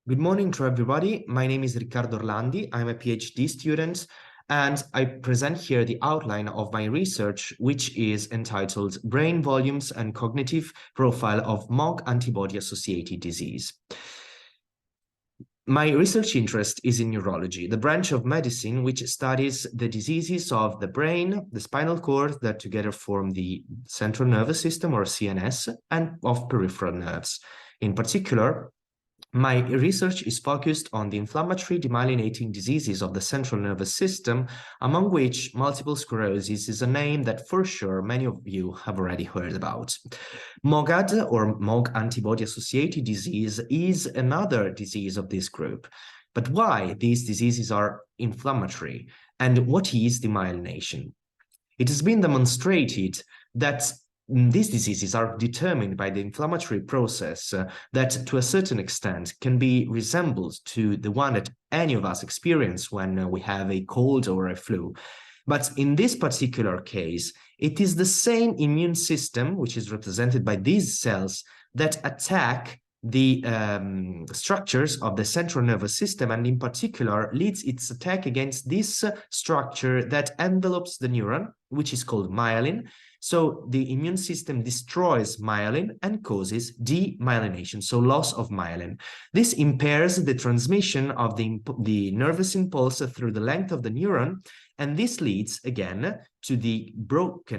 Good morning to everybody. My name is Riccardo Orlandi. I'm a PhD student, and I present here the outline of my research, which is entitled Brain Volumes and Cognitive Profile of MOG Antibody-Associated Disease. My research interest is in neurology, the branch of medicine which studies the diseases of the brain, the spinal cord that together form the central nervous system or CNS, and of peripheral nerves. In particular, my research is focused on the inflammatory demyelinating diseases of the central nervous system, among which multiple sclerosis is a name that for sure many of you have already heard about. MOGAD, or MOG antibody-associated disease, is another disease of this group. But why these diseases are inflammatory, and what is demyelination? It has been demonstrated that these diseases are determined by the inflammatory process that to a certain extent can be resembled to the one that any of us experience when we have a cold or a flu. But in this particular case, it is the same immune system, which is represented by these cells, that attack the structures of the central nervous system, and in particular leads its attack against this structure that envelopes the neuron, which is called myelin. So the immune system destroys myelin and causes demyelination, so loss of myelin. This impairs the transmission of the nervous impulse through the length of the neuron, and this leads again to the break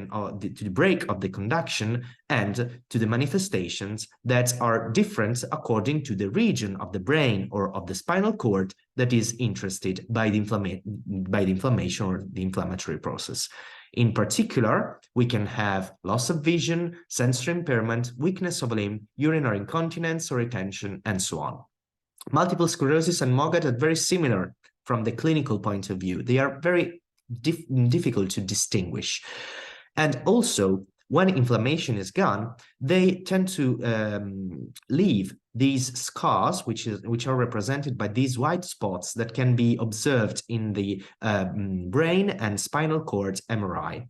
of the conduction and to the manifestations that are different according to the region of the brain or of the spinal cord that is interested by the inflammation or the inflammatory process. In particular, we can have loss of vision, sensory impairment, weakness of limb, urinary incontinence or retention, and so on. Multiple sclerosis and MOGAD are very similar from the clinical point of view. They are very difficult to distinguish. And also, when inflammation is gone, they tend to leave these scars, which are represented by these white spots that can be observed in the brain and spinal cord MRI.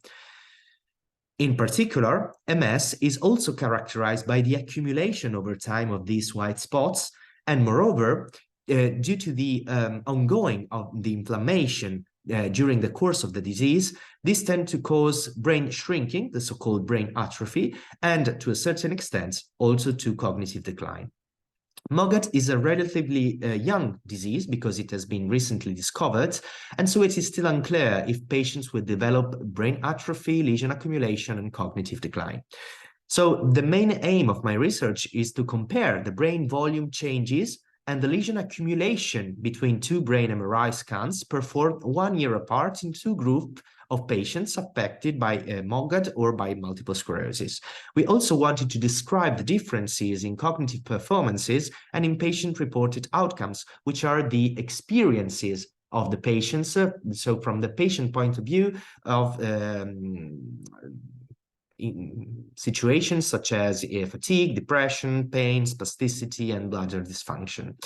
In particular, MS is also characterized by the accumulation over time of these white spots, and moreover, due to the ongoing of the inflammation during the course of the disease, these tend to cause brain shrinking, the so-called brain atrophy, and to a certain extent, also to cognitive decline. MOGAD is a relatively young disease because it has been recently discovered, and so it is still unclear if patients will develop brain atrophy, lesion accumulation, and cognitive decline. So the main aim of my research is to compare the brain volume changes and the lesion accumulation between two brain MRI scans performed 1 year apart in two groups of patients affected by MOGAD or by multiple sclerosis. We also wanted to describe the differences in cognitive performances and in patient-reported outcomes, which are the experiences of the patients. So from the patient point of view of in situations such as fatigue, depression, pain, spasticity, and bladder dysfunction.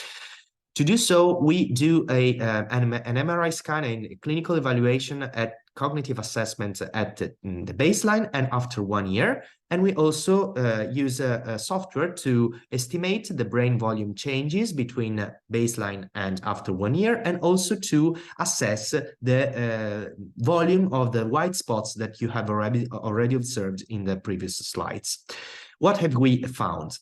To do so, we do an MRI scan and a clinical evaluation at cognitive assessment at the baseline and after 1 year. And we also use a software to estimate the brain volume changes between baseline and after 1 year, and also to assess the volume of the white spots that you have already observed in the previous slides. What have we found?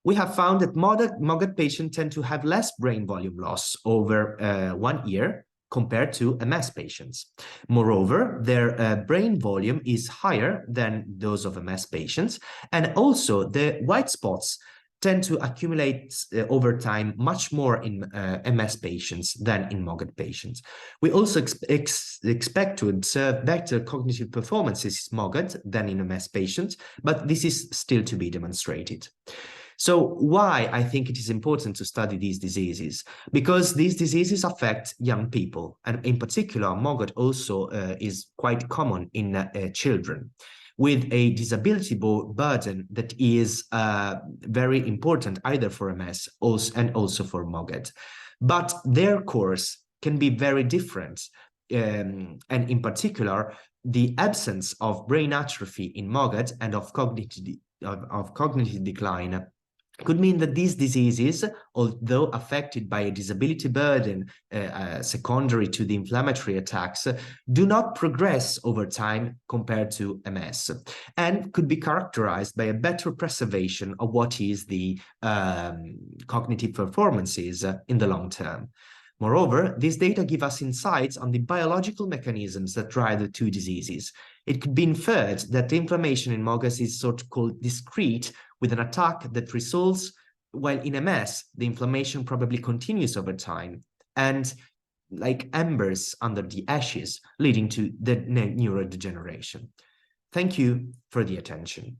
We have found that MOGAD patients tend to have less brain volume loss over 1 year compared to MS patients. Moreover, their brain volume is higher than those of MS patients, and also the white spots tend to accumulate over time much more in MS patients than in MOGAD patients. We also expect to observe better cognitive performances in MOGAD than in MS patients, but this is still to be demonstrated. So why I think it is important to study these diseases? Because these diseases affect young people, and in particular, MOGAD also is quite common in children, with a disability burden that is very important either for MS and also for MOGAD. But their course can be very different, and in particular, the absence of brain atrophy in MOGAD and of cognitive decline could mean that these diseases, although affected by a disability burden secondary to the inflammatory attacks, do not progress over time compared to MS, and could be characterized by a better preservation of what is the cognitive performances in the long term. Moreover, these data give us insights on the biological mechanisms that drive the two diseases. It could be inferred that the inflammation in MOGAS is so-called discrete, with an attack that resolves, while in MS, the inflammation probably continues over time, and like embers under the ashes, leading to the neurodegeneration. Thank you for the attention.